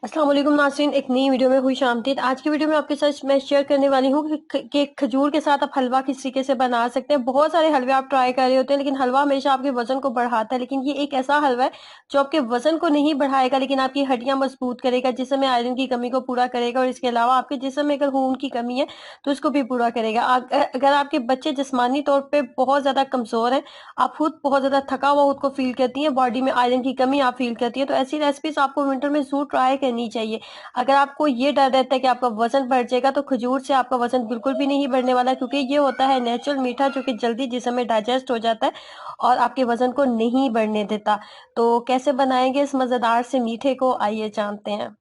अस्सलाम वालेकुम नाज़रीन, एक नई वीडियो में खुश आमदीद। आज की वीडियो में आपके साथ मैं शेयर करने वाली हूँ कि खजूर के साथ आप हलवा किस तरीके से बना सकते हैं। बहुत सारे हलवे आप ट्राई कर रहे होते हैं, लेकिन हलवा हमेशा आपके वजन को बढ़ाता है। लेकिन ये एक ऐसा हलवा है जो आपके वजन को नहीं बढ़ाएगा, लेकिन आपकी हड्डियां मजबूत करेगा, जिसम में आयरन की कमी को पूरा करेगा। और इसके अलावा आपके जिसम में अगर खून की कमी है तो इसको भी पूरा करेगा। अगर आपके बच्चे जिस्मानी तौर पर बहुत ज्यादा कमजोर है, आप खुद बहुत ज्यादा थका हुआ खुद को फील करती है, बॉडी में आयरन की कमी आप फील करती है, तो ऐसी रेसिपीज आपको विंटर में जरूर ट्राई करनी चाहिए। अगर आपको ये डर रहता है कि आपका वजन बढ़ जाएगा, तो खजूर से आपका वजन बिल्कुल भी नहीं बढ़ने वाला, क्योंकि ये होता है नेचुरल मीठा जो कि जल्दी जिस्म में डाइजेस्ट हो जाता है और आपके वजन को नहीं बढ़ने देता। तो कैसे बनाएंगे इस मजेदार से मीठे को, आइए जानते हैं।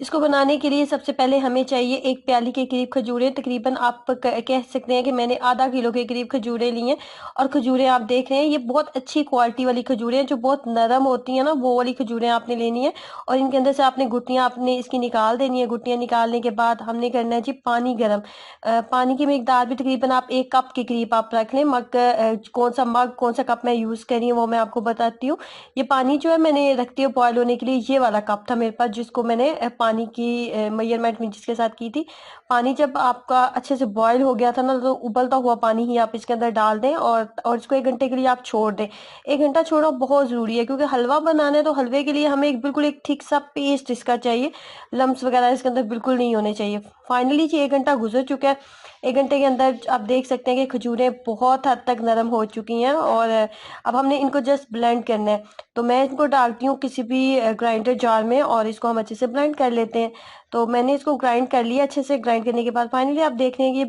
इसको बनाने के लिए सबसे पहले हमें चाहिए एक प्याली के करीब खजूरें। तकरीबन आप कह सकते हैं कि मैंने आधा किलो के करीब खजूरें ली हैं। और खजूरें आप देख रहे हैं, ये बहुत अच्छी क्वालिटी वाली खजूरें हैं, जो बहुत नरम होती हैं ना, वो वाली खजूरें आपने लेनी है। और इनके अंदर से आपने गुठलियां आपने इसकी निकाल देनी है। गुठलियां निकालने के बाद हमने करना है जी पानी गर्म। पानी की मिकदार भी तकरीबन आप 1 कप के करीब आप रख लें। कौन सा मग कौन सा कप मैं यूज कर रही हूँ वो मैं आपको बताती हूँ। ये पानी जो है मैंने रखती हूँ बॉयल होने के लिए, ये वाला कप था मेरे पास, जिसको मैंने पानी की मेजरमेंट में जिसके साथ की थी। पानी जब आपका अच्छे से बॉयल हो गया था ना, तो उबलता हुआ पानी ही आप इसके अंदर डाल दें और इसको 1 घंटे के लिए आप छोड़ दें। 1 घंटा छोड़ना बहुत जरूरी है, क्योंकि हलवा बनाना है तो हलवे के लिए हमें बिल्कुल एक थिक सा पेस्ट इसका चाहिए। लम्स वगैरह इसके अंदर बिल्कुल नहीं होने चाहिए। फाइनली जी 1 घंटा गुजर चुका है। 1 घंटे के अंदर आप देख सकते हैं कि खजूरें बहुत हद तक नरम हो चुकी हैं। और अब हमने इनको जस्ट ब्लेंड करना है। तो मैं इनको डालती हूँ किसी भी ग्राइंडर जार में और इसको हम अच्छे से ब्लेंड कर लेते हैं। तो मैंने इसको ग्राइंड कर लिया। अच्छे से ग्राइंड करने के बाद फाइनली आप देख रहे हैं कि ये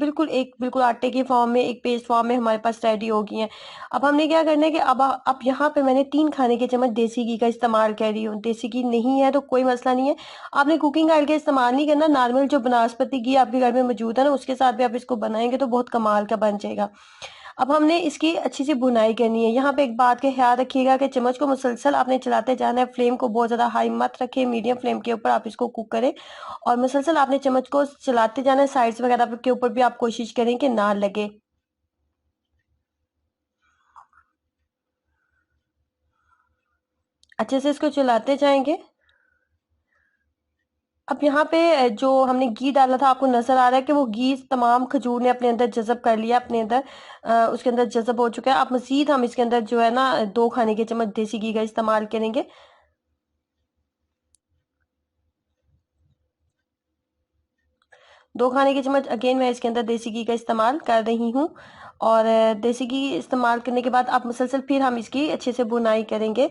बिल्कुल आटे की फॉर्म में, एक पेस्ट फॉर्म में हमारे पास रेडी हो गई है। अब हमने क्या करना है कि अब यहाँ पे मैंने 3 खाने के चम्मच देसी घी का इस्तेमाल कर रही हूँ। देसी घी नहीं है तो कोई मसला नहीं है, आपने कुकिंग ऑयल का इस्तेमाल नहीं करना। नॉर्मल जो बनास्पति घी आपके घर में मौजूद है ना, उसके साथ भी आप इसको बनाएंगे तो बहुत कमाल का बन जाएगा। अब हमने इसकी अच्छी सी भुनाई करनी है। यहाँ पे एक बात का ख्याल रखिएगा कि चम्मच को मुसलसल आपने चलाते जाना है। फ्लेम को बहुत ज्यादा हाई मत रखें, मीडियम फ्लेम के ऊपर आप इसको कुक करें। और मुसलसल आपने चम्मच को चलाते जाना है। साइड्स वगैरह के ऊपर भी आप कोशिश करें कि ना लगे। अच्छे से इसको चलाते जाएंगे। अब यहाँ पे जो हमने घी डाला था, आपको नजर आ रहा है कि वो घी तमाम खजूर ने अपने अंदर जज़ब कर लिया, अपने अंदर उसके अंदर जज़ब हो चुका है। अब मजीद हम इसके अंदर जो है ना 2 खाने के चम्मच देसी घी का इस्तेमाल करेंगे। 2 खाने के चम्मच अगेन मैं इसके अंदर देसी घी का इस्तेमाल कर रही हूँ। और देसी घी इस्तेमाल करने के बाद आप मुसलसल फिर हम इसकी अच्छे से बुनाई करेंगे।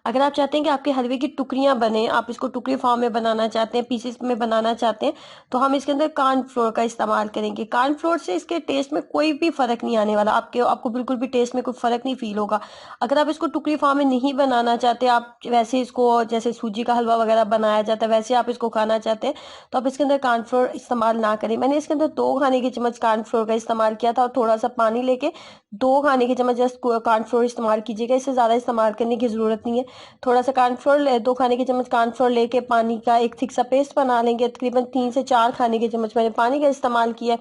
अगर आप चाहते हैं कि आपके हलवे की टुकड़ियां बने, आप इसको टुकड़ी फॉर्म में बनाना चाहते हैं, पीसेस में बनाना चाहते हैं, तो हम इसके अंदर कॉर्न फ्लोर का इस्तेमाल करेंगे। कॉर्न फ्लोर से इसके टेस्ट में कोई भी फर्क नहीं आने वाला। आपको बिल्कुल भी टेस्ट में कोई फर्क नहीं फील होगा। अगर आप इसको टुकड़ी फॉर्म में नहीं बनाना चाहते, आप वैसे इसको जैसे सूजी का हलवा वगैरह बनाया जाता है वैसे आप इसको खाना चाहते हैं, तो आप इसके अंदर कॉर्न फ्लोर इस्तेमाल ना करें। मैंने इसके अंदर 2 खाने के चम्मच कॉर्न फ्लोर का इस्तेमाल किया था और थोड़ा सा पानी लेके 2 खाने के चम्मच जस्ट कॉर्न फ्लोर इस्तेमाल कीजिएगा। इससे ज्यादा इस्तेमाल करने की जरूरत नहीं है। थोड़ा सा कॉर्नफ्लोर 2 खाने के चम्मच कॉर्नफ्लोर लेके पानी का एक थिक सा पेस्ट बना लेंगे। तकरीबन 3 से 4 खाने के चम्मच मैंने पानी का इस्तेमाल किया।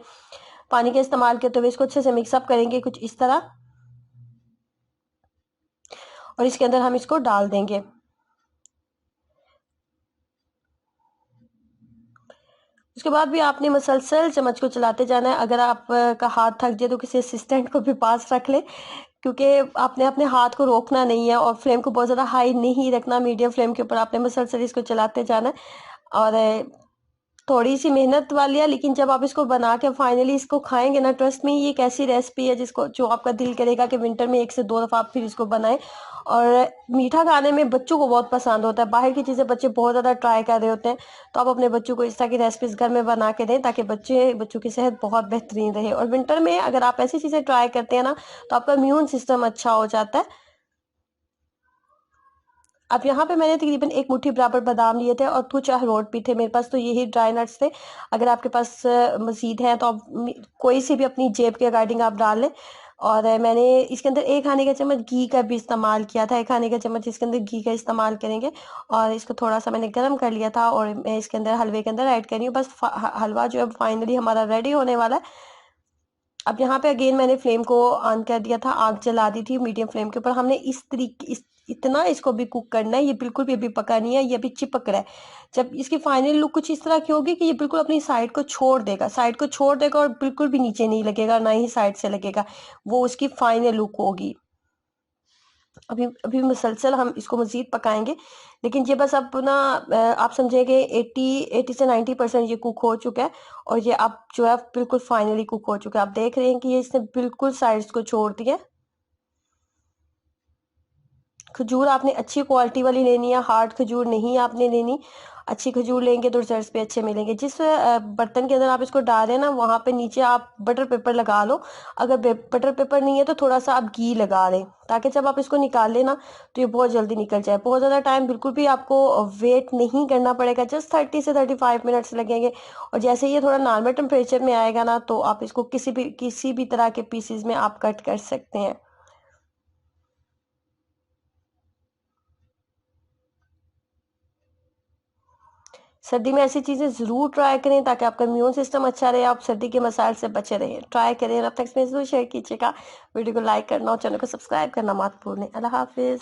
पानी का इस्तेमाल करते हुए इसको अच्छे से मिक्सअप करेंगे कुछ इस तरह। और इसके अंदर हम इसको डाल देंगे। उसके बाद भी आपने मसलसल चम्मच को चलाते जाना है। अगर आप का हाथ थक जाए तो किसी असिस्टेंट को भी पास रख ले, क्योंकि आपने अपने हाथ को रोकना नहीं है और फ्लेम को बहुत ज्यादा हाई नहीं रखना, मीडियम फ्लेम के ऊपर आपने मसलसल इसको चलाते जाना है। और थोड़ी सी मेहनत वाली है, लेकिन जब आप इसको बना के फाइनली इसको खाएंगे ना, ट्रस्ट में ये एक ऐसी रेसिपी है जिसको जो आपका दिल करेगा कि विंटर में 1 से 2 दफा आप फिर इसको बनाएं। और मीठा खाने में बच्चों को बहुत पसंद होता है। बाहर की चीजें बच्चे बहुत ज्यादा ट्राई कर रहे होते हैं, तो आप अपने बच्चों को इस तरह की रेसिपीज घर में बना के दें, ताकि बच्चों की सेहत बहुत बेहतरीन रहे। और विंटर में अगर आप ऐसी चीजें ट्राई करते हैं ना, तो आपका इम्यून सिस्टम अच्छा हो जाता है। अब यहाँ पे मैंने तकरीबन 1 मुट्ठी बराबर बादाम लिए थे और कुछ अखरोट भी थे मेरे पास, तो यही ड्राई नट्स थे। अगर आपके पास मजीद हैं तो आप कोई सी भी अपनी जेब के अकॉर्डिंग आप डाल लें। और मैंने इसके अंदर 1 खाने का चम्मच घी का भी इस्तेमाल किया था। 1 खाने का चम्मच इसके अंदर घी का इस्तेमाल करेंगे और इसको थोड़ा-सा मैंने गरम कर लिया था और मैं इसके अंदर हलवे के अंदर ऐड कर रही हूँ। बस हलवा जो है फाइनली हमारा रेडी होने वाला है। अब यहाँ पे अगेन मैंने फ्लेम को ऑन कर दिया था, आग जला दी थी मीडियम फ्लेम के ऊपर। हमने इतना इसको भी कुक करना है, ये बिल्कुल भी अभी पका नहीं है, ये अभी चिपक रहा है। जब इसकी फाइनल लुक कुछ इस तरह की होगी कि ये बिल्कुल अपनी साइड को छोड़ देगा, साइड को छोड़ देगा और बिल्कुल भी नीचे नहीं लगेगा, ना ही साइड से लगेगा, वो उसकी फाइनल लुक होगी। अभी अभी मुसलसल हम इसको मजीद पकाएंगे, लेकिन ये बस अब ना आप समझेंगे 80 से 90% ये कुक हो चुका है और ये अब जो है बिल्कुल फाइनली कुक हो चुका है। आप देख रहे हैं कि ये इसने बिल्कुल साइड्स को छोड़ दिया। खजूर आपने अच्छी क्वालिटी वाली लेनी है, हार्ड खजूर नहीं आपने लेनी। अच्छी खजूर लेंगे तो रिजल्ट्स भी अच्छे मिलेंगे। जिस बर्तन के अंदर आप इसको डाल रहे हैं ना, वहाँ पे नीचे आप बटर पेपर लगा लो। अगर बटर पेपर नहीं है तो थोड़ा सा आप घी लगा लें, ताकि जब आप इसको निकाल लें ना तो ये बहुत जल्दी निकल जाए। बहुत ज़्यादा टाइम बिल्कुल भी आपको वेट नहीं करना पड़ेगा, जस्ट 30 से 35 मिनट्स लगेंगे। और जैसे ये थोड़ा नॉर्मल टेम्परेचर में आएगा ना, तो आप इसको किसी भी तरह के पीसेज में आप कट कर सकते हैं। सर्दी में ऐसी चीज़ें ज़रूर ट्राई करें ताकि आपका इम्यून सिस्टम अच्छा रहे, आप सर्दी के मसाइल से बचे रहें। ट्राई करें और अपना एक्सपीरियंस ज़रूर शेयर कीजिएगा। वीडियो को लाइक करना और चैनल को सब्सक्राइब करना मत भूलें। अल्लाह हाफिज़।